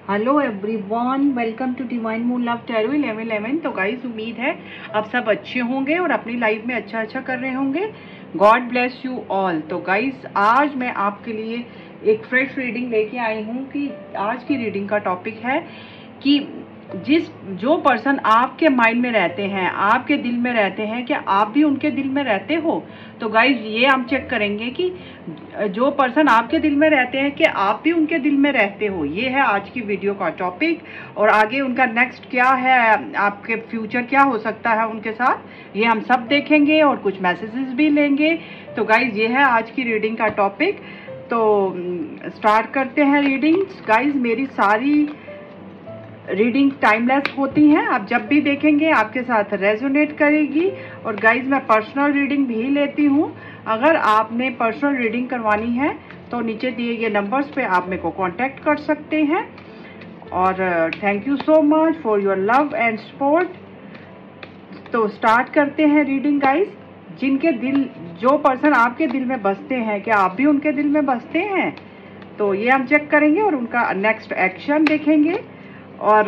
Hello everyone, welcome to divine moon love tarot 1111। तो guys, उम्मीद है आप सब अच्छे होंगे और अपनी लाइफ में अच्छा कर रहे होंगे। God bless you all. तो गाइस, आज मैं आपके लिए एक फ्रेश रीडिंग लेके आई हूँ कि आज की रीडिंग का टॉपिक है कि जो पर्सन आपके माइंड में रहते हैं, आपके दिल में रहते हैं, क्या आप भी उनके दिल में रहते हो? तो गाइज, ये हम चेक करेंगे कि जो पर्सन आपके दिल में रहते हैं, कि आप भी उनके दिल में रहते हो। ये है आज की वीडियो का टॉपिक। और आगे उनका नेक्स्ट क्या है, आपके फ्यूचर क्या हो सकता है उनके साथ, ये हम सब देखेंगे और कुछ मैसेजेस भी लेंगे। तो गाइज, ये है आज की रीडिंग का टॉपिक। तो स्टार्ट करते हैं रीडिंग्स। गाइज, मेरी सारी रीडिंग टाइमलेस होती हैं, आप जब भी देखेंगे आपके साथ रेजोनेट करेगी। और गाइज, मैं पर्सनल रीडिंग भी लेती हूँ। अगर आपने पर्सनल रीडिंग करवानी है तो नीचे दिए गए नंबर्स पे आप मेरे को कांटेक्ट कर सकते हैं। और thank you so much for your love and support. तो स्टार्ट करते हैं रीडिंग गाइज। जो पर्सन आपके दिल में बसते हैं, क्या आप भी उनके दिल में बसते हैं? तो ये हम चेक करेंगे और उनका नेक्स्ट एक्शन देखेंगे और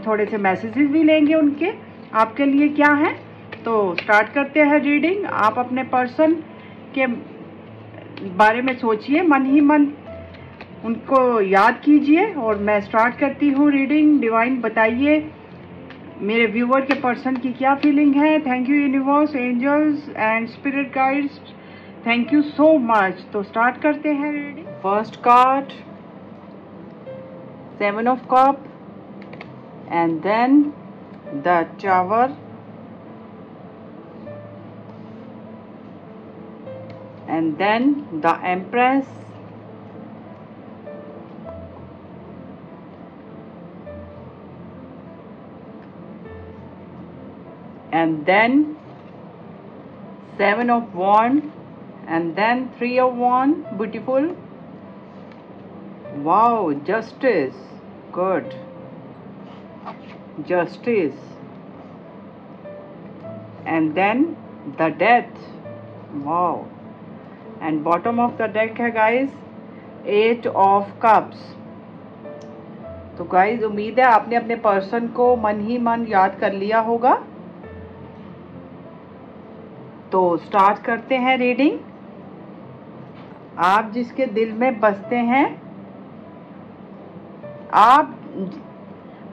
थोड़े से मैसेजेस भी लेंगे उनके, आपके लिए क्या है। तो स्टार्ट करते हैं रीडिंग। आप अपने पर्सन के बारे में सोचिए, मन ही मन उनको याद कीजिए और मैं स्टार्ट करती हूँ रीडिंग। डिवाइन, बताइए मेरे व्यूअर के पर्सन की क्या फीलिंग है। Thank you universe, angels and spirit guides, thank you so much. तो स्टार्ट करते हैं reading. First card, 7 of Cups, and then the Tower, and then the Empress, and then 7 of Wands, and then 3 of Wands. Beautiful. Wow, Justice. Good. Justice. And then the Death. Wow. And bottom of the deck है guys 8 of Cups। तो guys, उम्मीद है आपने अपने person को मन ही मन याद कर लिया होगा। तो स्टार्ट करते हैं रीडिंग। आप जिसके दिल में बसते हैं,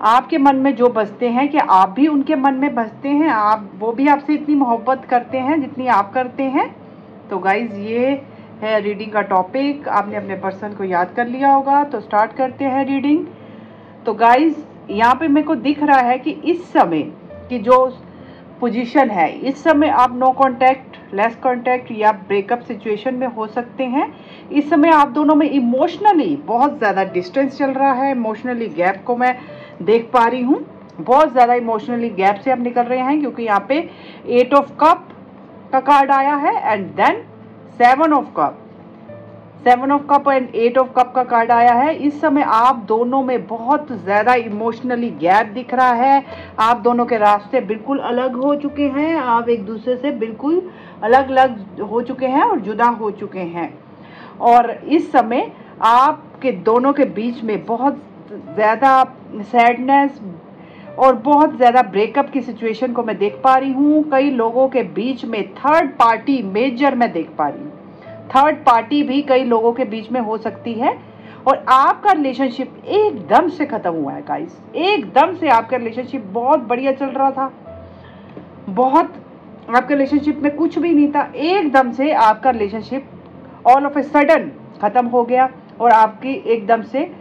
आपके मन में जो बसते हैं, कि आप भी उनके मन में बसते हैं, वो भी आपसे इतनी मोहब्बत करते हैं जितनी आप करते हैं। तो गाइज, ये है रीडिंग का टॉपिक। आपने अपने पर्सन को याद कर लिया होगा। तो स्टार्ट करते हैं रीडिंग। तो गाइज, यहाँ पे मेरे को दिख रहा है कि इस समय की जो पोजीशन है, इस समय आप नो कांटेक्ट, लेस कांटेक्ट या ब्रेकअप सिचुएशन में हो सकते हैं। इस समय आप दोनों में इमोशनली बहुत ज़्यादा डिस्टेंस चल रहा है। इमोशनली गैप को मैं देख पा रही हूँ। बहुत ज़्यादा इमोशनली गैप से आप निकल रहे हैं, क्योंकि यहाँ पे 8 of Cup का कार्ड आया है and then 7 of Cup, 7 of Cup and 8 of Cup का कार्ड आया है। इस समय आप दोनों में बहुत ज़्यादा इमोशनली गैप दिख रहा है। आप दोनों के रास्ते बिल्कुल अलग हो चुके हैं। आप एक दूसरे से बिल्कुल अलग अलग हो चुके हैं और जुदा हो चुके हैं। और इस समय आपके दोनों के बीच में बहुत ज़्यादा सैडनेस और बहुत ज़्यादा ब्रेकअप की सिचुएशन को मैं देख पा रही हूँ। कई लोगों के बीच में थर्ड पार्टी मेजर मैं देख पा रही हूँ। थर्ड पार्टी भी कई लोगों के बीच में हो सकती है। और आपका रिलेशनशिप एकदम से खत्म हुआ है गाइस। एकदम से आपका रिलेशनशिप बहुत बढ़िया चल रहा था, बहुत आपके रिलेशनशिप में कुछ भी नहीं था। एकदम से आपका relationship all of a sudden खत्म हो गया और आपकी एकदम से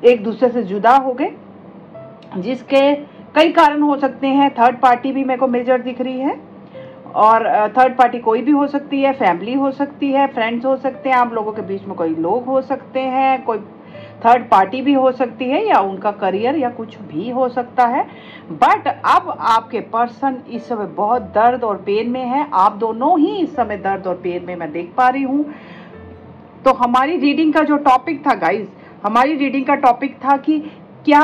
एक दूसरे से जुदा हो गए, जिसके कई कारण हो सकते हैं। थर्ड पार्टी भी मेरे को मेजर दिख रही है। और थर्ड पार्टी कोई भी हो सकती है, फैमिली हो सकती है, फ्रेंड्स हो सकते हैं, आप लोगों के बीच में कोई लोग हो सकते हैं, कोई थर्ड पार्टी भी हो सकती है, या उनका करियर या कुछ भी हो सकता है। बट अब आपके पर्सन इस समय बहुत दर्द और पेन में है। आप दोनों ही इस समय दर्द और पेन में मैं देख पा रही हूँ। तो हमारी रीडिंग का जो टॉपिक था गाइज, हमारी रीडिंग का टॉपिक था कि क्या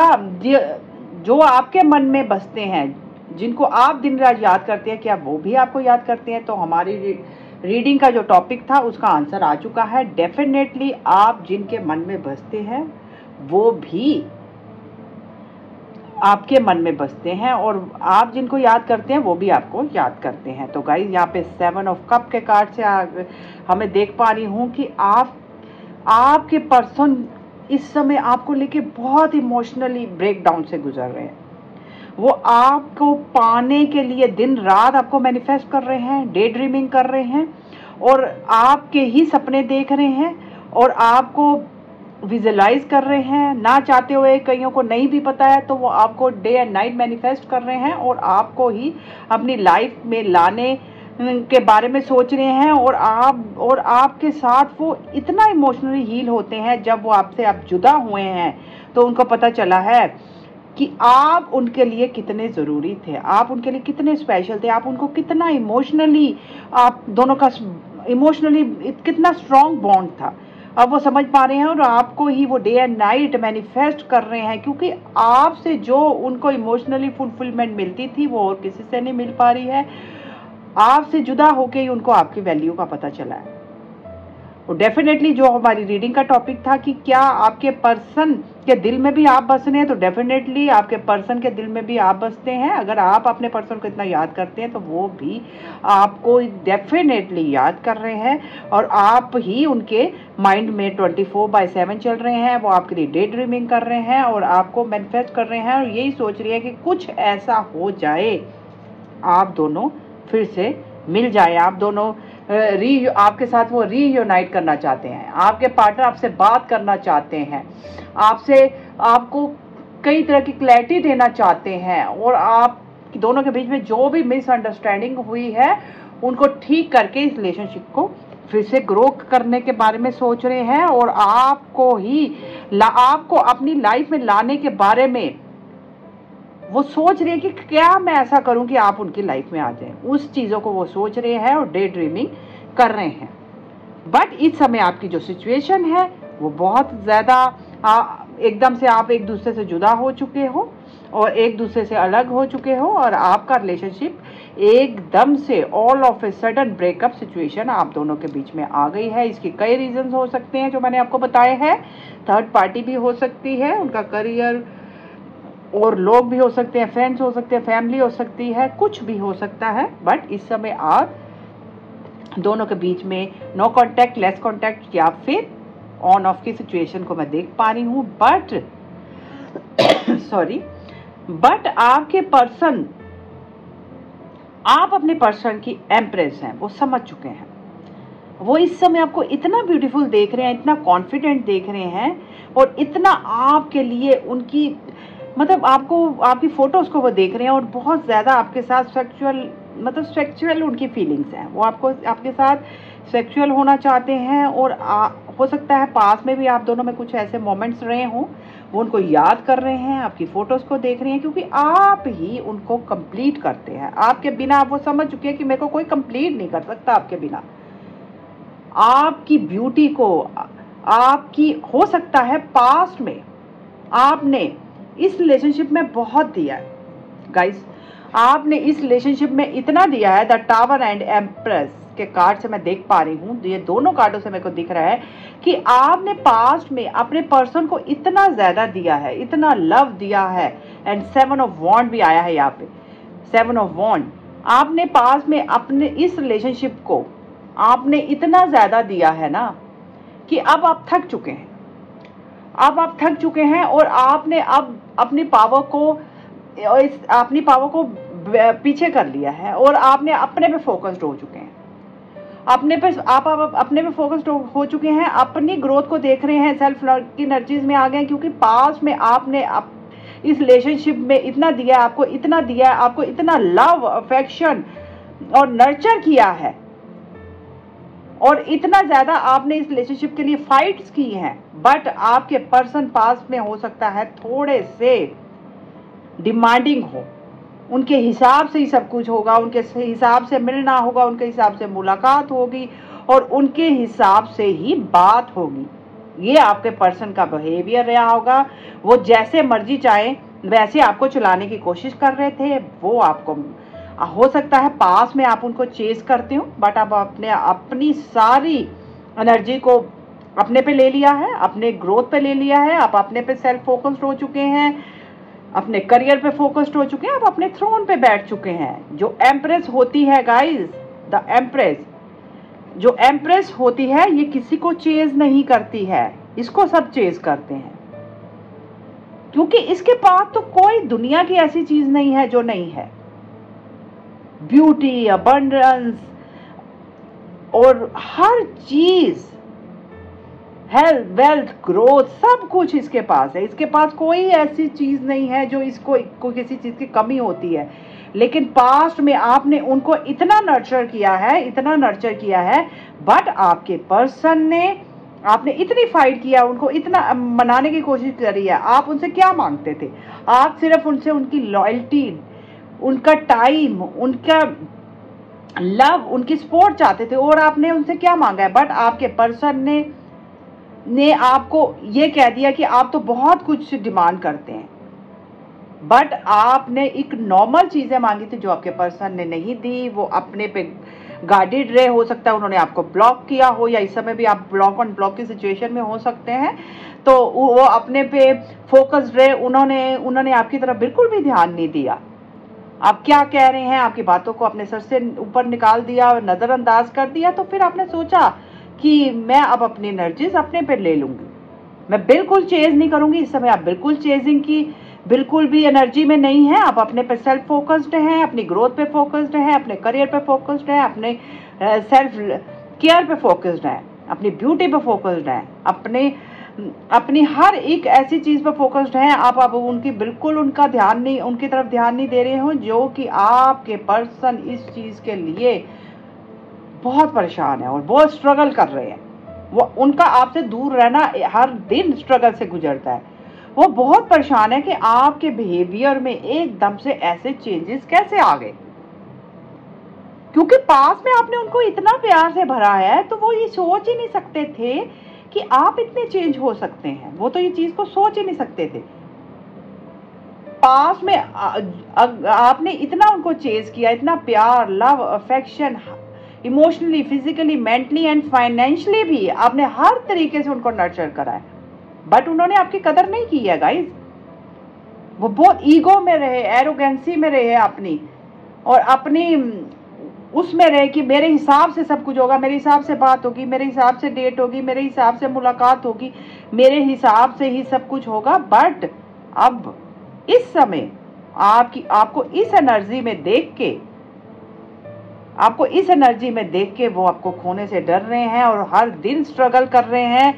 जो आपके मन में बसते हैं, जिनको आप दिन रात याद करते हैं, क्या वो भी आपको याद करते हैं? तो हमारी रीडिंग का जो टॉपिक था उसका आंसर आ चुका है। डेफिनेटली आप जिनके मन में बसते हैं वो भी आपके मन में बसते हैं और आप जिनको याद करते हैं वो भी आपको याद करते हैं। तो गाइस यहाँ पे 7 ऑफ कप के कार्ड से हमें देख पा रही हूँ कि आपके पर्सन इस समय आपको लेके बहुत इमोशनली ब्रेकडाउन से गुजर रहे हैं। वो आपको पाने के लिए दिन रात आपको मैनिफेस्ट कर रहे हैं, डे ड्रीमिंग कर रहे हैं और आपके ही सपने देख रहे हैं और आपको विजुलाइज कर रहे हैं ना चाहते हुए। कईयों को नहीं भी पता है तो वो आपको डे एंड नाइट मैनिफेस्ट कर रहे हैं और आपको ही अपनी लाइफ में लाने के बारे में सोच रहे हैं और आपके साथ वो इतना इमोशनली हील होते हैं। जब वो आपसे आप जुदा हुए हैं तो उनको पता चला है कि आप उनके लिए कितने ज़रूरी थे, आप उनके लिए कितने स्पेशल थे, आप उनको कितना इमोशनली, आप दोनों का इमोशनली कितना स्ट्रॉन्ग बॉन्ड था। अब वो समझ पा रहे हैं और आपको ही वो डे एंड नाइट मैनिफेस्ट कर रहे हैं क्योंकि आपसे जो उनको इमोशनली फुलफिलमेंट मिलती थी वो और किसी से नहीं मिल पा रही है। आपसे जुदा होके ही उनको आपकी वैल्यू का पता चला है। और डेफिनेटली जो हमारी रीडिंग का टॉपिक था कि क्या आपके पर्सन के दिल में भी आप बस रहे हैं, तो डेफिनेटली आपके पर्सन के दिल में भी आप बसते हैं। अगर आप अपने पर्सन को इतना याद करते हैं तो वो भी आपको डेफिनेटली याद कर रहे हैं और आप ही उनके माइंड में 24/7 चल रहे हैं। वो आपके लिए डे ड्रीमिंग कर रहे हैं और आपको मैनिफेस्ट कर रहे हैं और यही सोच रही है कि कुछ ऐसा हो जाए आप दोनों फिर से मिल जाए, आप दोनों आपके साथ वो रीयूनाइट करना चाहते हैं, आपके पार्टनर आपसे बात करना चाहते हैं, आपको कई तरह की क्लैरिटी देना चाहते हैं और आप दोनों के बीच में जो भी मिसअंडरस्टैंडिंग हुई है उनको ठीक करके इस रिलेशनशिप को फिर से ग्रो करने के बारे में सोच रहे हैं और आपको अपनी लाइफ में लाने के बारे में वो सोच रहे हैं कि क्या मैं ऐसा करूं कि आप उनकी लाइफ में आ जाएं। उस चीज़ों को वो सोच रहे हैं और डे ड्रीमिंग कर रहे हैं। बट इस समय आपकी जो सिचुएशन है वो बहुत ज़्यादा एकदम से आप एक दूसरे से जुदा हो चुके हो और एक दूसरे से अलग हो चुके हो और आपका रिलेशनशिप एकदम से all of a sudden breakup situation आप दोनों के बीच में आ गई है। इसके कई रीजंस हो सकते हैं जो मैंने आपको बताए हैं। थर्ड पार्टी भी हो सकती है, उनका करियर और लोग भी हो सकते हैं, फ्रेंड्स हो सकते हैं, फैमिली हो सकती है, कुछ भी हो सकता है। बट इस समय आप दोनों के बीच में नो कांटेक्ट, लेस कांटेक्ट या फिर ऑन ऑफ की सिचुएशन को मैं देख पा रही हूँ। बट आपके पर्सन, आप अपने पर्सन की एम्प्रेस हैं, वो समझ चुके हैं। वो इस समय आपको इतना ब्यूटीफुल देख रहे हैं, इतना कॉन्फिडेंट देख रहे हैं और इतना आपके लिए उनकी मतलब आपकी फोटोज को वो देख रहे हैं और बहुत ज़्यादा आपके साथ सेक्सुअल उनकी फीलिंग्स हैं। वो आपके साथ सेक्सुअल होना चाहते हैं और हो सकता है पास में भी आप दोनों में कुछ ऐसे मोमेंट्स रहे हों। वो उनको याद कर रहे हैं, आपकी फ़ोटोज़ को देख रहे हैं क्योंकि आप ही उनको कंप्लीट करते हैं। आपके बिना वो समझ चुके हैं कि मेरे को कोई कंप्लीट नहीं कर सकता आपके बिना। आपकी ब्यूटी को आपकी हो सकता है पास्ट में आपने इस रिलेशनशिप में बहुत दिया है गाइस, आपने इस रिलेशनशिप में इतना दिया है। द टावर एंड एम्प्रेस के कार्ड से मैं देख पा रही हूँ, ये दोनों कार्डों से मेरे को दिख रहा है कि आपने पास्ट में अपने पर्सन को इतना ज़्यादा दिया है, इतना लव दिया है। एंड 7 ऑफ वॉन्ड भी आया है यहाँ पे, 7 ऑफ वॉन्ड। आपने पास्ट में अपने इस रिलेशनशिप को आपने इतना ज़्यादा दिया है ना कि अब आप थक चुके हैं। अब आप थक चुके हैं और आपने अब अपनी पावर को पीछे कर लिया है और आपने अपने पे फोकस्ड हो चुके हैं। आप अपने पे फोकस्ड हो चुके हैं, अपनी ग्रोथ को देख रहे हैं, सेल्फ लव की एनर्जीज में आ गए क्योंकि पास्ट में आपने इस रिलेशनशिप में इतना दिया है, आपको इतना लव, अफेक्शन और नर्चर किया है और इतना ज़्यादा आपने इस रिलेशनशिप के लिए फाइट्स की हैं। बट आपके पर्सन पास में हो सकता है थोड़े से डिमांडिंग हो, उनके हिसाब से ही सब कुछ होगा, उनके हिसाब से मिलना होगा, उनके हिसाब से मुलाकात होगी और उनके हिसाब से ही बात होगी। ये आपके पर्सन का बिहेवियर रहा होगा। वो जैसे मर्जी चाहे वैसे आपको चलाने की कोशिश कर रहे थे। वो आपको हो सकता है पास में आप उनको चेस करते हो बट अब आपने अपनी सारी एनर्जी को अपने पे ले लिया है, अपने ग्रोथ पे ले लिया है, आप अपने पे सेल्फ फोकस्ड हो चुके हैं। अपने करियर पे फोकस्ड हो चुके हैं, आप अपने थ्रोन पे बैठ चुके हैं। जो एम्प्रेस होती है गाइस, द एम्प्रेस, जो एम्प्रेस होती है ये किसी को चेज नहीं करती है, इसको सब चेज करते हैं, क्योंकि इसके पास तो कोई दुनिया की ऐसी चीज नहीं है जो नहीं है। ब्यूटी, अबंडेंस और हर चीज, हेल्थ, वेल्थ, ग्रोथ, सब कुछ इसके पास है। इसके पास कोई ऐसी चीज नहीं है जो इसको किसी चीज की कमी होती है। लेकिन पास्ट में आपने उनको इतना नर्चर किया है, इतना नर्चर किया है, बट आपके पर्सन ने, आपने इतनी फाइट किया, उनको इतना मनाने की कोशिश करी है। आप उनसे क्या मांगते थे? आप सिर्फ उनसे उनकी लॉयल्टी, उनका टाइम, उनका लव, उनकी सपोर्ट चाहते थे, और आपने उनसे क्या मांगा है? बट आपके पर्सन ने आपको ये कह दिया कि आप तो बहुत कुछ डिमांड करते हैं, बट आपने एक नॉर्मल चीजें मांगी थी जो आपके पर्सन ने नहीं दी। वो अपने पे गाइडेड रहे, हो सकता है उन्होंने आपको ब्लॉक किया हो, या इस समय भी आप ब्लॉक ऑन ब्लॉक की सिचुएशन में हो सकते हैं, तो वो अपने पे फोकस्ड रहे। उन्होंने आपकी तरफ बिल्कुल भी ध्यान नहीं दिया। आप क्या कह रहे हैं, आपकी बातों को अपने सर से ऊपर निकाल दिया और नजरअंदाज कर दिया। तो फिर आपने सोचा कि मैं अब अपनी एनर्जीज अपने पे ले लूंगी, मैं बिल्कुल चेज नहीं करूंगी। इस समय आप बिल्कुल चेजिंग की बिल्कुल भी एनर्जी में नहीं है। आप अपने पे सेल्फ फोकस्ड हैं, अपनी ग्रोथ पे फोकस्ड हैं, अपने करियर पे फोकस्ड हैं, अपने सेल्फ केयर पे फोकस्ड हैं, अपनी ब्यूटी पे फोकस्ड हैं, अपनी हर एक ऐसी चीज पे फोकस्ड हैं। आप अब उनकी बिल्कुल उनकी तरफ ध्यान नहीं दे रहे हो, जो कि आपके पर्सन इस चीज के लिए बहुत परेशान है और बहुत स्ट्रगल कर रहे हैं। वो उनका आपसे दूर रहना हर दिन स्ट्रगल से गुजरता है। वो बहुत परेशान है कि आपके बिहेवियर में एकदम से ऐसे चेंजेस कैसे आ गए, क्योंकि पास में आपने उनको इतना प्यार से भरा है, तो वो ये सोच ही नहीं सकते थे कि आप इतने चेंज हो सकते हैं। वो तो ये चीज को सोच ही नहीं सकते थे। पास में आपने इतना उनको चेज किया, इतना प्यार, love, affection, emotionally, physically, mentally and financially भी आपने हर तरीके से उनको नर्चर करा है, बट उन्होंने आपकी कदर नहीं की है गाइस। वो बहुत ईगो में रहे, एरोगेंसी में रहे अपनी, और अपनी उसमें रहे कि मेरे हिसाब से सब कुछ होगा, मेरे हिसाब से बात होगी, मेरे हिसाब से डेट होगी, मेरे हिसाब से मुलाकात होगी, मेरे हिसाब से ही सब कुछ होगा। बट अब इस समय आपको इस एनर्जी में देख के वो आपको खोने से डर रहे हैं और हर दिन स्ट्रगल कर रहे हैं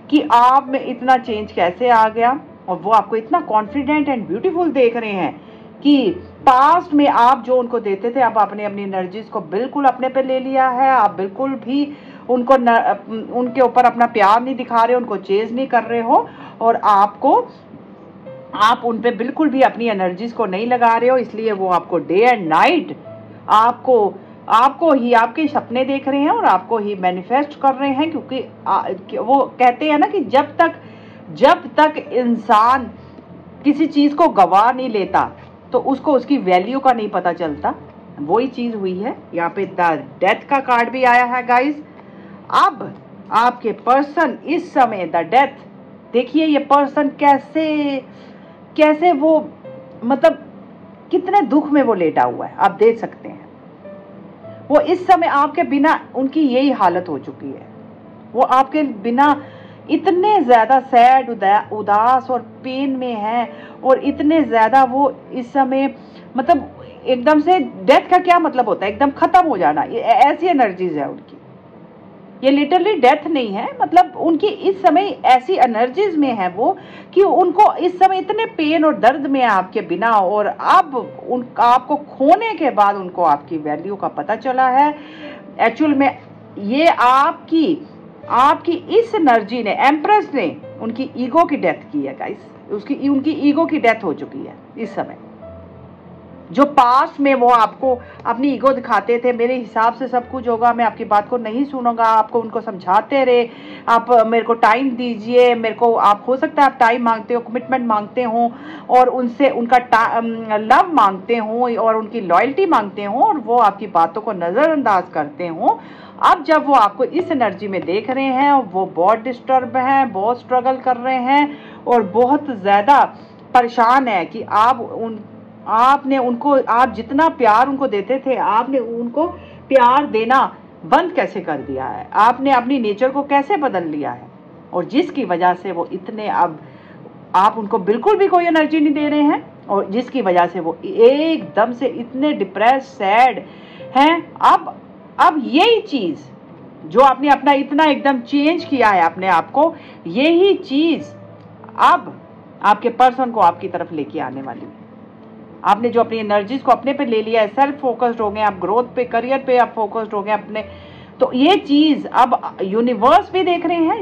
कि आप में इतना चेंज कैसे आ गया। और वो आपको इतना कॉन्फिडेंट एंड ब्यूटीफुल देख रहे हैं कि पास्ट में आप जो उनको देते थे, अब आपने अपनी एनर्जीज को बिल्कुल अपने पे ले लिया है। आप बिल्कुल भी उनके ऊपर अपना प्यार नहीं दिखा रहे, उनको चेज नहीं कर रहे हो, और आप उन पे बिल्कुल भी अपनी एनर्जीज को नहीं लगा रहे हो। इसलिए वो आपको डे एंड नाइट आपको ही आपके सपने देख रहे हैं और आपको ही मैनिफेस्ट कर रहे हैं, क्योंकि वो कहते हैं ना कि जब तक इंसान किसी चीज को गवा नहीं लेता तो उसको उसकी वैल्यू का नहीं पता चलता। वही चीज हुई है यहाँ पे। द डेथ का कार्ड भी आया है गाइस। अब आपके पर्सन इस समय, द डेथ, देखिए ये पर्सन कैसे वो, मतलब कितने दुख में वो लेटा हुआ है, आप देख सकते हैं। वो इस समय आपके बिना, उनकी यही हालत हो चुकी है, वो आपके बिना इतने ज्यादा सैड, उदास और पेन में है, और इतने ज्यादा वो इस समय, मतलब एकदम से डेथ का क्या मतलब होता है, एकदम खत्म हो जाना, ये ऐसी एनर्जीज है उनकी। ये लिटरली डेथ नहीं है, मतलब उनकी इस समय ऐसी एनर्जीज में है वो कि उनको इस समय इतने पेन और दर्द में है आपके बिना, और अब आपको खोने के बाद उनको आपकी वैल्यू का पता चला है। एक्चुअल में ये आपकी इस एनर्जी ने, एम्प्रेस ने उनकी ईगो की डेथ की है गाइस। उनकी ईगो की डेथ हो चुकी है इस समय। जो पास्ट में वो आपको अपनी ईगो दिखाते थे, मेरे हिसाब से सब कुछ होगा, मैं आपकी बात को नहीं सुनूंगा, आपको उनको समझाते रहे, आप मेरे को टाइम दीजिए, मेरे को, आप हो सकता है आप टाइम मांगते हो, कमिटमेंट मांगते हो, और उनसे उनका लव मांगते हो और उनकी लॉयल्टी मांगते हो, और वो आपकी बातों को नज़रअंदाज करते हो। अब जब वो आपको इस एनर्जी में देख रहे हैं, वो बहुत डिस्टर्ब हैं, बहुत स्ट्रगल कर रहे हैं, और बहुत ज़्यादा परेशान है कि आपने उनको, आप जितना प्यार उनको देते थे, आपने उनको प्यार देना बंद कैसे कर दिया है, आपने अपनी नेचर को कैसे बदल लिया है, और जिसकी वजह से वो इतने, अब आप उनको बिल्कुल भी कोई एनर्जी नहीं दे रहे हैं, और जिसकी वजह से वो एकदम से इतने डिप्रेस, सैड हैं। अब यही चीज़ जो आपने अपना इतना एकदम चेंज किया है अपने आप को, यही चीज़ अब आपके पर्सन को आपकी तरफ लेके आने वाली है। आपने जो अपनी एनर्जीज को अपने पे ले लिया है, सेल्फ फोकस्ड हो गए आप, ग्रोथ पे, करियर पे आप फोकस्ड हो गए अपने, तो ये चीज़ अब यूनिवर्स भी देख रहे हैं,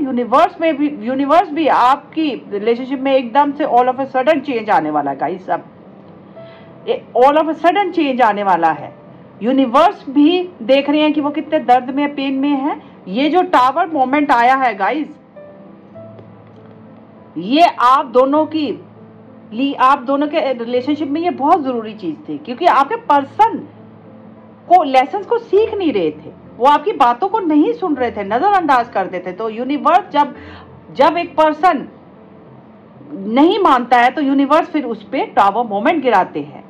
यूनिवर्स भी आपकी रिलेशनशिप में एकदम से all of a sudden change आने वाला है गाइस। अब all of a sudden change आने वाला है। यूनिवर्स भी देख रहे हैं कि वो कितने दर्द में, पेन में है। ये जो टावर मोमेंट आया है गाइस, ये आप दोनों के रिलेशनशिप में ये बहुत जरूरी चीज थी, क्योंकि आपके पर्सन को लेसन्स को सीख नहीं रहे थे, वो आपकी बातों को नहीं सुन रहे थे, नजरअंदाज कर देते। तो यूनिवर्स जब एक पर्सन नहीं मानता है तो यूनिवर्स फिर उस पे टावर मोमेंट गिराते हैं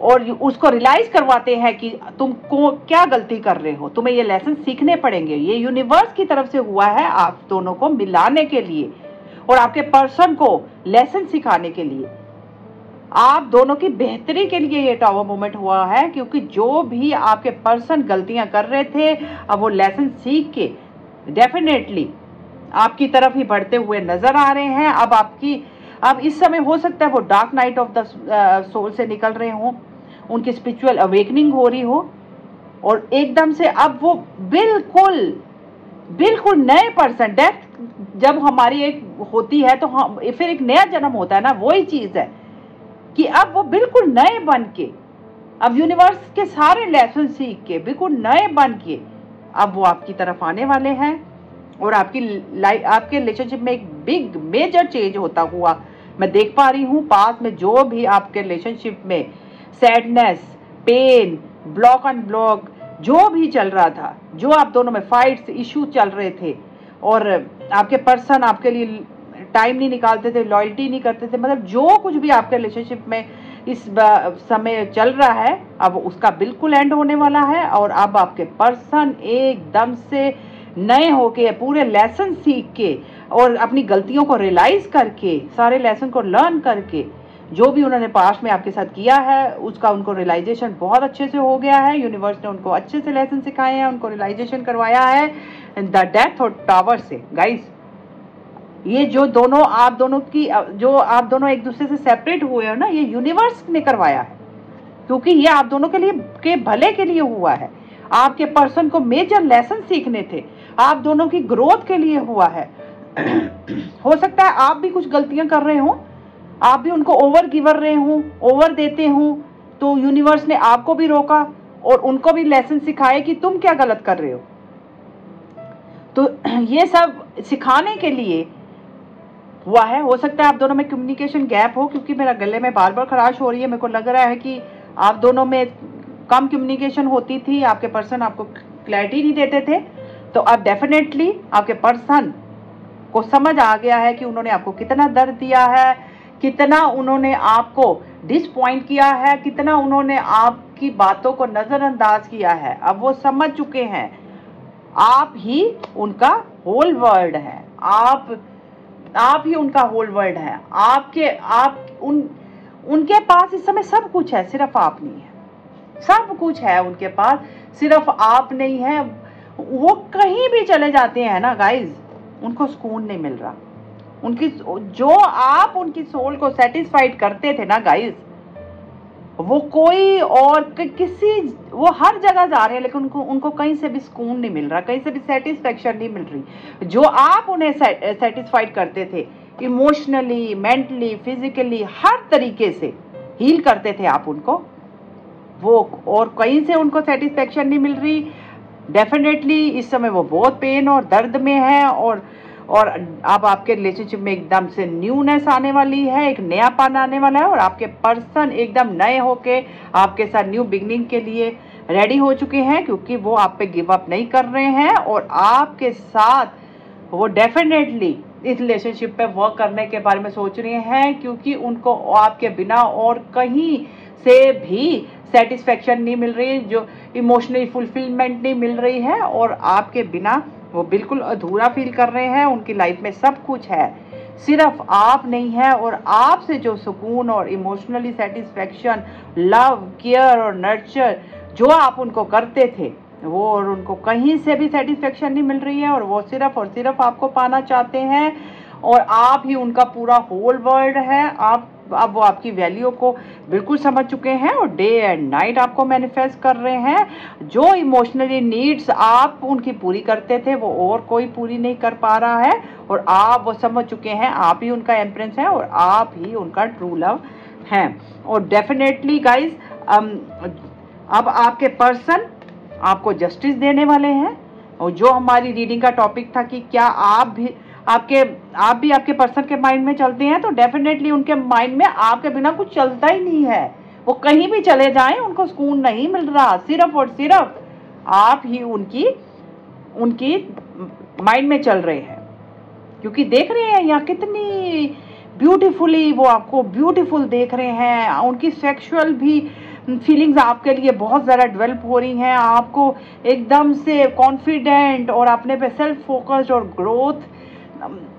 और उसको रियलाइज करवाते हैं कि तुम क्या गलती कर रहे हो, तुम्हें ये लेसन सीखने पड़ेंगे। ये यूनिवर्स की तरफ से हुआ है आप दोनों को मिलाने के लिए और आपके पर्सन को लेसन सिखाने के लिए, आप दोनों की बेहतरी के लिए ये टावर मोमेंट हुआ है। क्योंकि जो भी आपके पर्सन गलतियां कर रहे थे, अब वो लेसन सीख के डेफिनेटली आपकी तरफ ही बढ़ते हुए नजर आ रहे हैं। अब इस समय हो सकता है वो dark night of the soul से निकल रहे हों, उनकी स्पिरिचुअल अवेकनिंग हो रही हो, और एकदम से अब वो बिल्कुल नए पर्सन, डेथ जब हमारी एक होती है तो हम फिर एक नया जन्म होता है ना, वही चीज है कि अब वो बिल्कुल नए बन के, अब यूनिवर्स के सारे लेसन सीख के बिल्कुल नए बन के अब वो आपकी तरफ आने वाले हैं और आपके रिलेशनशिप में एक बिग मेजर चेंज होता हुआ मैं देख पा रही हूँ। पास में जो भी आपके रिलेशनशिप में sadness, pain, block and block जो भी चल रहा था, जो आप दोनों में फाइट्स, इशू चल रहे थे और आपके पर्सन आपके लिए टाइम नहीं निकालते थे, लॉयल्टी नहीं करते थे, मतलब जो कुछ भी आपके रिलेशनशिप में इस समय चल रहा है, अब उसका बिल्कुल एंड होने वाला है। और अब आपके पर्सन एकदम से नए होके, पूरे लेसन सीख के और अपनी गलतियों को रियलाइज करके, सारे लेसन को लर्न करके, जो भी उन्होंने पास्ट में आपके साथ किया है उसका उनको रियलाइजेशन बहुत अच्छे से हो गया है। यूनिवर्स ने उनको अच्छे से लेसन सिखाए हैं, उनको रियलाइजेशन करवाया है द डेथ और टावर से। गाइस, ये जो आप दोनों एक दूसरे से सेपरेट हुए हो ना, ये यूनिवर्स ने करवाया है, क्योंकि ये आप दोनों के भले के लिए हुआ है। आपके पर्सन को मेजर लेसन सीखने थे, आप दोनों की ग्रोथ के लिए हुआ है। हो सकता है आप भी कुछ गलतियां कर रहे हो, आप भी उनको ओवर गिवर रहे हो, ओवर देते हो, तो यूनिवर्स ने आपको भी रोका और उनको भी लेसन सिखाए कि तुम क्या गलत कर रहे हो। तो ये सब सिखाने के लिए हुआ है। हो सकता है आप दोनों में कम्युनिकेशन गैप हो, क्योंकि मेरा गले में बार बार खराश हो रही है। मेरे को लग रहा है कि आप दोनों में कम कम्युनिकेशन होती थी, आपके पर्सन आपको क्लैरिटी नहीं देते थे। तो अब डेफिनेटली आपके पर्सन को समझ आ गया है कि उन्होंने आपको कितना दर्द दिया है, कितना उन्होंने आपको डिसपॉइंट किया है, कितना उन्होंने आपकी बातों को नजरअंदाज किया है। अब वो समझ चुके हैं आप ही उनका होल वर्ल्ड है, आप ही उनका होल वर्ल्ड है। उनके पास इस समय सब कुछ है, सिर्फ आप नहीं है। सब कुछ है उनके पास, सिर्फ आप नहीं है। वो कहीं भी चले जाते हैं ना गाइज, उनको सुकून नहीं मिल रहा। उनकी सोल को सेटिस्फाइड करते थे ना गाइज, वो कोई और वो हर जगह जा रहे हैं, लेकिन उनको कहीं से भी सुकून नहीं मिल रहा, कहीं से भी सेटिस्फेक्शन नहीं मिल रही। जो आप उन्हें सेटिस्फाइड करते थे, इमोशनली, मेंटली, फिजिकली, हर तरीके से हील करते थे आप उनको, वो और कहीं से उनको सेटिस्फेक्शन नहीं मिल रही। डेफिनेटली इस समय वो बहुत पेन और दर्द में है और अब आपके रिलेशनशिप में एकदम से न्यूनेस आने वाली है, एक नयापन आने वाला है और आपके पर्सन एकदम नए होके आपके साथ न्यू बिगनिंग के लिए रेडी हो चुके हैं, क्योंकि वो आप पे गिव अप नहीं कर रहे हैं और आपके साथ वो डेफिनेटली इस रिलेशनशिप पे वर्क करने के बारे में सोच रहे हैं, क्योंकि उनको आपके बिना और कहीं से भी सेटिस्फेक्शन नहीं मिल रही, जो इमोशनली फुलफिलमेंट नहीं मिल रही है, और आपके बिना वो बिल्कुल अधूरा फील कर रहे हैं। उनकी लाइफ में सब कुछ है, सिर्फ आप नहीं है, और आपसे जो सुकून और इमोशनली सेटिस्फेक्शन, लव, केयर और नर्चर जो आप उनको करते थे, वो और उनको कहीं से भी सेटिस्फेक्शन नहीं मिल रही है, और वो सिर्फ और सिर्फ आपको पाना चाहते हैं, और आप ही उनका पूरा होल वर्ल्ड है। अब वो आपकी वैल्यू को बिल्कुल समझ चुके हैं, और डे एंड नाइट आपको मैनिफेस्ट कर रहे हैं। जो इमोशनली नीड्स आप उनकी पूरी करते थे, वो और कोई पूरी नहीं कर पा रहा है, और आप वो समझ चुके हैं, आप ही उनका एम्प्रेस है, और आप ही उनका ट्रू लव हैं। और डेफिनेटली गाइज, अब आपके पर्सन आपको जस्टिस देने वाले हैं। और जो हमारी रीडिंग का टॉपिक था कि क्या आप भी आपके पर्सन के माइंड में चलते हैं, तो डेफिनेटली उनके माइंड में आपके बिना कुछ चलता ही नहीं है। वो कहीं भी चले जाएं, उनको सुकून नहीं मिल रहा, सिर्फ और सिर्फ आप ही उनकी माइंड में चल रहे हैं, क्योंकि देख रहे हैं यहाँ कितनी ब्यूटीफुली वो आपको ब्यूटीफुल देख रहे हैं। उनकी सेक्सुअल भी फीलिंग्स आपके लिए बहुत ज़्यादा डेवलप हो रही हैं, आपको एकदम से कॉन्फिडेंट और अपने पे सेल्फ फोकस्ड और ग्रोथ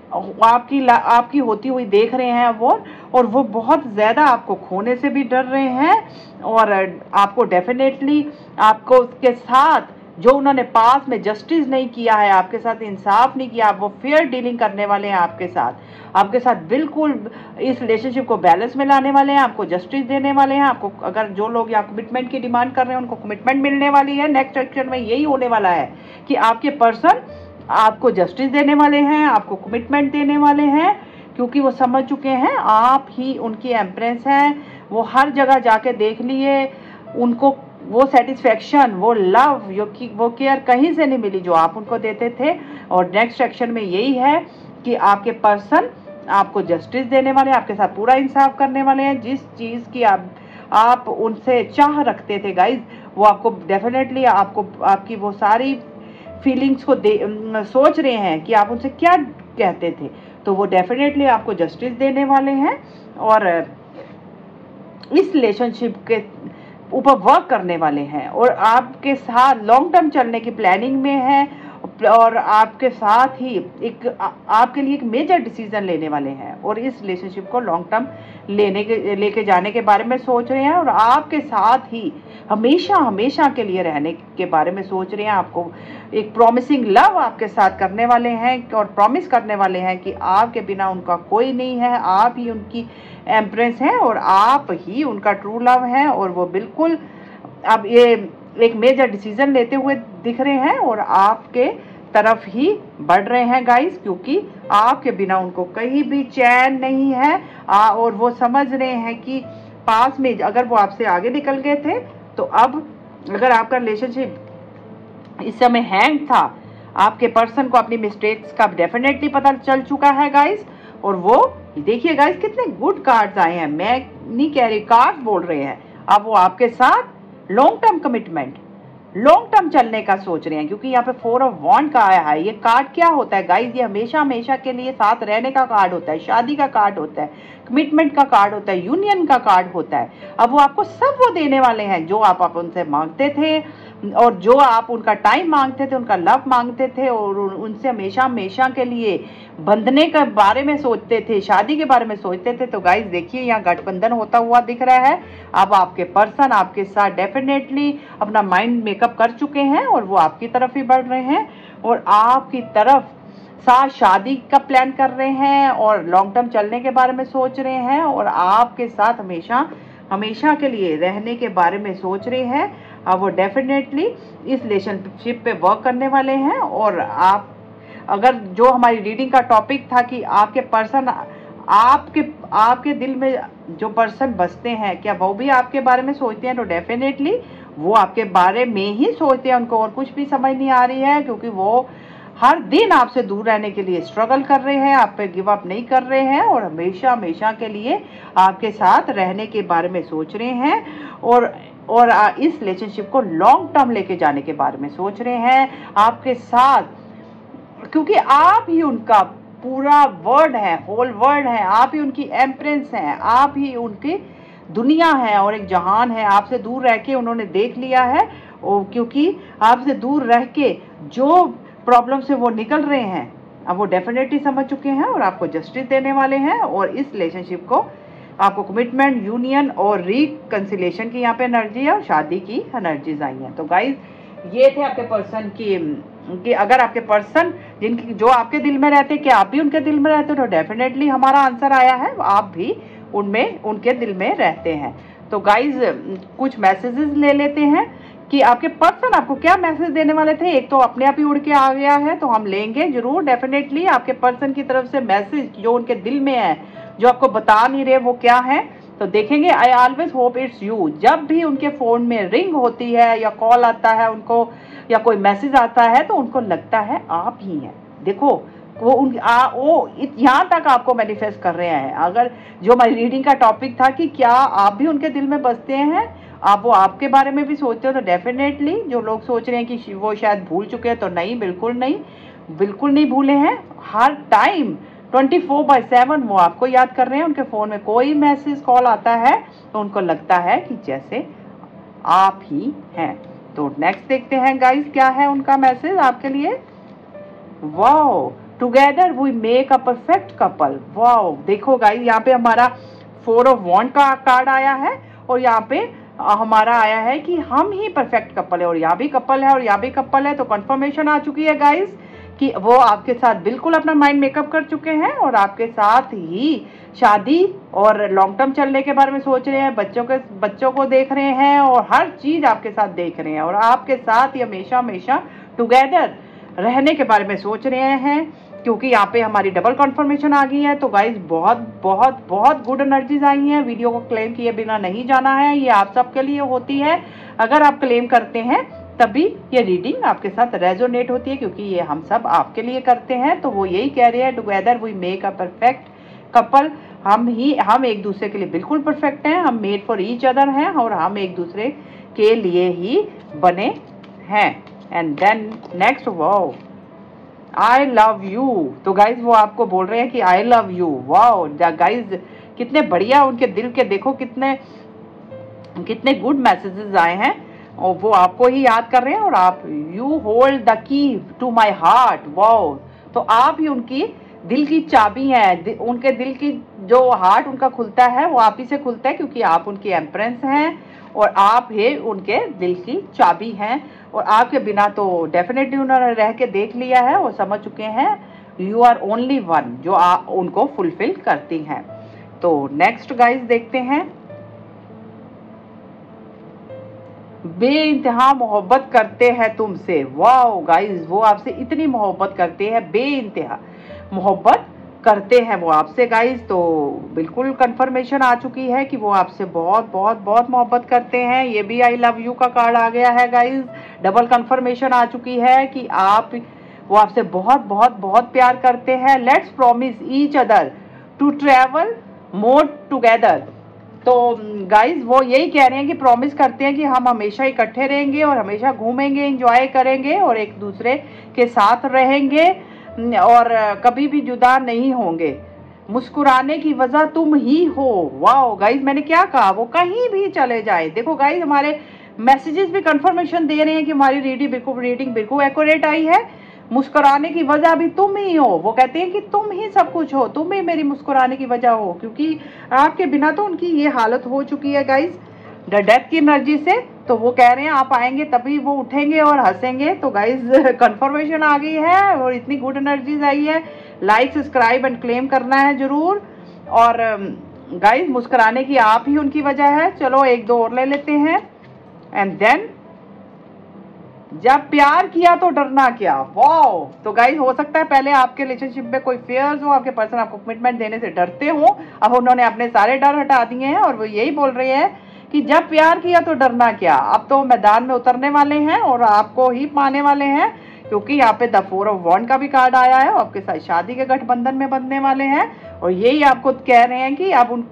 आपकी होती हुई देख रहे हैं वो, और वो बहुत ज़्यादा आपको खोने से भी डर रहे हैं। और आपको डेफिनेटली आपको उसके साथ जो उन्होंने पास में जस्टिस नहीं किया है, आपके साथ इंसाफ नहीं किया, वो फेयर डीलिंग करने वाले हैं आपके साथ बिल्कुल इस रिलेशनशिप को बैलेंस में लाने वाले हैं, आपको जस्टिस देने वाले हैं। आपको अगर जो लोग यहाँ कमिटमेंट की डिमांड कर रहे हैं, उनको कमिटमेंट मिलने वाली है। नेक्स्ट सेक्शन में यही होने वाला है कि आपके पर्सन आपको जस्टिस देने वाले हैं, आपको कमिटमेंट देने वाले हैं, क्योंकि वो समझ चुके हैं आप ही उनकी एम्प्रेस हैं। वो हर जगह जाके देख लिए, उनको वो सेटिस्फेक्शन, वो लव, वो केयर कहीं से नहीं मिली जो आप उनको देते थे। और नेक्स्ट सेक्शन में यही है कि आपके पर्सन आपको जस्टिस देने वाले हैं, आपके साथ पूरा इंसाफ करने वाले हैं। जिस चीज़ की आप उनसे चाह रखते थे गाइज, वो आपको डेफिनेटली आपकी वो सारी फीलिंग्स को सोच रहे हैं कि आप उनसे क्या कहते थे, तो वो डेफिनेटली आपको जस्टिस देने वाले हैं, और इस रिलेशनशिप के ऊपर वर्क करने वाले हैं, और आपके साथ लॉन्ग टर्म चलने की प्लानिंग में है, और आपके साथ ही आपके लिए एक मेजर डिसीजन लेने वाले हैं, और इस रिलेशनशिप को लॉन्ग टर्म लेके जाने के बारे में सोच रहे हैं, और आपके साथ ही हमेशा के लिए रहने के बारे में सोच रहे हैं। आपको एक प्रॉमिसिंग लव आपके साथ करने वाले हैं, और प्रॉमिस करने वाले हैं कि आपके बिना उनका कोई नहीं है, आप ही उनकी एम्प्रेस हैं, और आप ही उनका ट्रू लव है। और वो बिल्कुल अब ये एक मेजर डिसीजन लेते हुए दिख रहे हैं, और आपके तरफ ही बढ़ रहे हैं गाइस, क्योंकि आपके बिना उनको कहीं भी चैन नहीं है। और वो समझ रहे हैं कि पास में अगर वो आपसे आगे निकल गए थे, तो अब अगर आपका रिलेशनशिप इस समय हैंग था, आपके पर्सन को अपनी मिस्टेक्स का डेफिनेटली पता चल चुका है गाइस। और वो देखिए गाइस कितने गुड कार्ड्स आए हैं, मैं नहीं कह रही, कार्ड्स बोल रहे हैं। अब वो आपके साथ long term commitment, long term चलने का सोच रहे हैं, क्योंकि यहाँ पे 4 ऑफ वॉन्ड का आया है। ये कार्ड क्या होता है गाइस? ये हमेशा के लिए साथ रहने का कार्ड होता है, शादी का कार्ड होता है, कमिटमेंट का कार्ड होता है, यूनियन का कार्ड होता है। अब वो आपको सब वो देने वाले हैं जो आप उनसे मांगते थे, और जो आप उनका टाइम मांगते थे, उनका लव मांगते थे, और उनसे हमेशा के लिए बंधने के बारे में सोचते थे, शादी के बारे में सोचते थे। तो गाइस देखिए यहाँ गठबंधन होता हुआ दिख रहा है। अब आपके पर्सन आपके साथ डेफिनेटली अपना माइंड मेकअप कर चुके हैं, और वो आपकी तरफ ही बढ़ रहे हैं, और आपकी तरफ साथ शादी का प्लान कर रहे हैं, और लॉन्ग टर्म चलने के बारे में सोच रहे हैं, और आपके साथ हमेशा के लिए रहने के बारे में सोच रहे हैं। अब वो डेफिनेटली इस रिलेशनशिप पे वर्क करने वाले हैं। और आप अगर जो हमारी रीडिंग का टॉपिक था कि आपके पर्सन आपके दिल में जो पर्सन बसते हैं, क्या वो भी आपके बारे में सोचते हैं? तो डेफिनेटली वो आपके बारे में ही सोचते हैं, उनको और कुछ भी समझ नहीं आ रही है, क्योंकि वो हर दिन आपसे दूर रहने के लिए स्ट्रगल कर रहे हैं, आप पे गिव अप नहीं कर रहे हैं, और हमेशा के लिए आपके साथ रहने के बारे में सोच रहे हैं, और इस रिलेशनशिप को लॉन्ग टर्म लेके जाने के बारे में सोच रहे हैं आपके साथ, क्योंकि आप ही उनका पूरा वर्ल्ड है, होल वर्ल्ड है, आप ही उनकी एम्प्रेस हैं, आप ही उनकी दुनिया है और एक जहान है। आपसे दूर रह के उन्होंने देख लिया है, और क्योंकि आपसे दूर रह के जो प्रॉब्लम से वो निकल रहे हैं अब वो डेफिनेटली समझ चुके हैं और आपको जस्टिस देने वाले हैं। और इस रिलेशनशिप को आपको कमिटमेंट, यूनियन और रिकंसिलेशन की यहाँ पे एनर्जी है और शादी की एनर्जीज आई हैं। तो गाइज ये थे आपके पर्सन की अगर आपके पर्सन जिनकी जो आपके दिल में रहते, क्या आप भी उनके दिल में रहते हो? तो डेफिनेटली हमारा आंसर आया है, आप भी उनमें उनके दिल में रहते हैं। तो गाइज कुछ मैसेजेस ले लेते हैं कि आपके पर्सन आपको क्या मैसेज देने वाले थे। एक तो अपने आप ही उड़ के आ गया है, तो हम लेंगे जरूर डेफिनेटली आपके पर्सन की तरफ से मैसेज जो उनके दिल में है, जो आपको बता नहीं रहे वो क्या है। तो देखेंगे। I always hope it's you. जब भी उनके फ़ोन में रिंग होती है या कॉल आता है उनको या कोई मैसेज आता है तो उनको लगता है आप ही हैं। देखो वो यहाँ तक आपको मैनिफेस्ट कर रहे हैं। अगर जो हमारी रीडिंग का टॉपिक था कि क्या आप भी उनके दिल में बसते हैं, आप वो आपके बारे में भी सोचते हो, तो डेफिनेटली जो लोग सोच रहे हैं कि वो शायद भूल चुके हैं, तो नहीं, बिल्कुल नहीं, बिल्कुल नहीं भूले हैं। हर टाइम 24/7 वो आपको याद कर रहे हैं। उनके फ़ोन में कोई मैसेज कॉल आता है तो उनको लगता है कि जैसे आप ही हैं। तो नेक्स्ट देखते हैं गाइस क्या है उनका मैसेज आपके लिए। Wow, together we make a perfect couple. Wow, देखो गाइस यहाँ पे हमारा 4 ऑफ वॉन्ड का कार्ड आया है और यहाँ पे हमारा आया है कि हम ही परफेक्ट कपल है, और यहाँ भी कपल है और यहाँ भी कपल है। तो कंफर्मेशन आ चुकी है गाइस कि वो आपके साथ बिल्कुल अपना माइंड मेकअप कर चुके हैं और आपके साथ ही शादी और लॉन्ग टर्म चलने के बारे में सोच रहे हैं, बच्चों को देख रहे हैं और हर चीज़ आपके साथ देख रहे हैं और आपके साथ ही हमेशा हमेशा टुगेदर रहने के बारे में सोच रहे हैं, क्योंकि यहाँ पे हमारी डबल कंफर्मेशन आ गई है। तो गाइज बहुत बहुत बहुत गुड एनर्जीज आई हैं। वीडियो को क्लेम किए बिना नहीं जाना है, ये आप सबके लिए होती है। अगर आप क्लेम करते हैं तभी ये रीडिंग आपके साथ रेजोनेट होती है, क्योंकि ये हम सब आपके लिए करते हैं। तो वो यही कह रहे हैं, together we make a perfect couple. हम एक दूसरे के लिए बिल्कुल परफेक्ट हैं, हम मेड फॉर ईच अदर हैं और हम एक दूसरे के लिए ही बने हैं। And then next, wow, I love you. तो गाइज वो आपको बोल रहे हैं कि I love you. Wow guys, कितने बढ़िया उनके दिल के, देखो कितने गुड मैसेजेस आए हैं और वो आपको ही याद कर रहे हैं। और आप, you hold the key to my heart. Wow, तो आप ही उनकी दिल की चाबी हैं। उनके दिल की जो हार्ट उनका खुलता है वो आप ही से खुलता है, क्योंकि आप उनकी एम्प्रेस हैं और आप ही उनके दिल की चाबी हैं। और आपके बिना तो डेफिनेटली उन्होंने रह के देख लिया है और समझ चुके हैं यू आर ओनली वन, जो उनको फुलफिल करती हैं। तो नेक्स्ट गाइस देखते हैं। बेइंतहा मोहब्बत करते हैं तुमसे। वाओ गाइस, वो आपसे इतनी मोहब्बत करते हैं, बेइंतहा मोहब्बत करते हैं वो आपसे गाइस। तो बिल्कुल कंफर्मेशन आ चुकी है कि वो आपसे बहुत बहुत बहुत मोहब्बत करते हैं। ये भी आई लव यू का कार्ड आ गया है गाइस। डबल कंफर्मेशन आ चुकी है कि वो आपसे बहुत बहुत बहुत प्यार करते हैं। Let's promise each other to travel more together. तो गाइस वो यही कह रहे हैं कि प्रॉमिस करते हैं कि हम हमेशा इकट्ठे रहेंगे और हमेशा घूमेंगे, एंजॉय करेंगे और एक दूसरे के साथ रहेंगे और कभी भी जुदा नहीं होंगे। मुस्कुराने की वजह तुम ही हो। वाओ गाइज, मैंने क्या कहा, वो कहीं भी चले जाए। देखो गाइज, हमारे मैसेजेस भी कंफर्मेशन दे रहे हैं कि हमारी रीडिंग बिल्कुल एक्यूरेट आई है। मुस्कुराने की वजह भी तुम ही हो। वो कहते हैं कि तुम ही सब कुछ हो, तुम ही मेरी मुस्कुराने की वजह हो, क्योंकि आपके बिना तो उनकी ये हालत हो चुकी है गाइज डेथ की एनर्जी से। तो वो कह रहे हैं आप आएंगे तभी वो उठेंगे और हंसेंगे। तो गाइज कंफर्मेशन आ गई है और इतनी गुड एनर्जीज आई है। लाइक, सब्सक्राइब एंड क्लेम करना है जरूर। और गाइज मुस्कुराने की आप ही उनकी वजह है। चलो एक दो और ले लेते हैं। एंड देन, जब प्यार किया तो डरना क्या। वाओ, तो गाइज हो सकता है पहले आपके रिलेशनशिप में कोई फेयर्स हो, आपके पर्सन आपको कमिटमेंट देने से डरते हो। अब उन्होंने अपने सारे डर हटा दिए हैं और वो यही बोल रहे हैं कि जब प्यार किया तो डरना क्या। अब तो मैदान में उतरने वाले हैं और आपको ही पाने वाले हैं, क्योंकि यहाँ पे द 4 ऑफ वॉन्ड का भी कार्ड आया है। आपके साथ शादी के गठबंधन में बंधने वाले हैं और यही आपको कह रहे हैं कि अब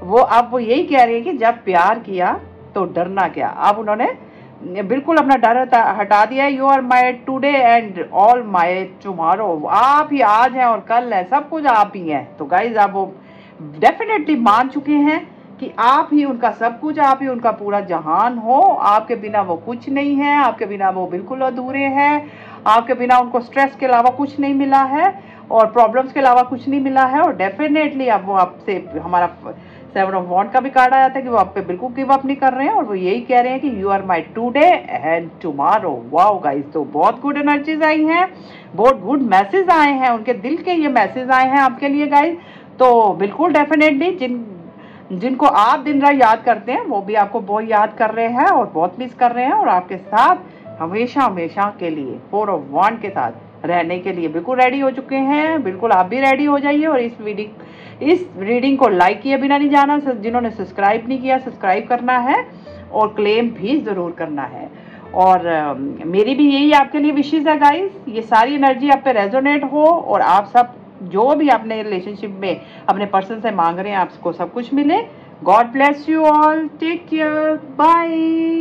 वो यही कह रहे हैं कि जब प्यार किया तो डरना क्या। अब उन्होंने बिल्कुल अपना डर हटा दिया है। You are my today and all my tomorrow, आप ही आज हैं और कल है, सब कुछ आप ही हैं। तो गाइज आप वो डेफिनेटली मान चुके हैं कि आप ही उनका सब कुछ, आप ही उनका पूरा जहान हो। आपके बिना वो कुछ नहीं है, आपके बिना वो बिल्कुल अधूरे हैं, आपके बिना उनको स्ट्रेस के अलावा कुछ नहीं मिला है और प्रॉब्लम्स के अलावा कुछ नहीं मिला है। और डेफिनेटली अब वो आपसे, हमारा 7 ऑफ वॉन्ड का भी कार्ड आया था कि वो आप पे बिल्कुल गिव अप नहीं कर रहे हैं और वो यही कह रहे हैं कि you are my today and tomorrow. Wow guys, तो बहुत गुड एनर्जीज आई हैं, बहुत गुड मैसेज आए हैं, उनके दिल के ये मैसेज आए हैं आपके लिए गाइस। तो बिल्कुल डेफिनेटली जिनको आप दिन रात याद करते हैं वो भी आपको बहुत याद कर रहे हैं और बहुत मिस कर रहे हैं और आपके साथ हमेशा हमेशा के लिए 4 ऑफ वॉन्ड के साथ रहने के लिए बिल्कुल रेडी हो चुके हैं। बिल्कुल आप भी रेडी हो जाइए और इस रीडिंग को लाइक किए बिना नहीं जाना। जिन्होंने सब्सक्राइब नहीं किया, सब्सक्राइब करना है और क्लेम भी ज़रूर करना है। और मेरी भी यही आपके लिए विशेष है गाइस, ये सारी एनर्जी आप पे रेजोनेट हो और आप सब जो भी अपने रिलेशनशिप में अपने पर्सन से मांग रहे हैं आपको सब कुछ मिले। God bless you all, take care, bye.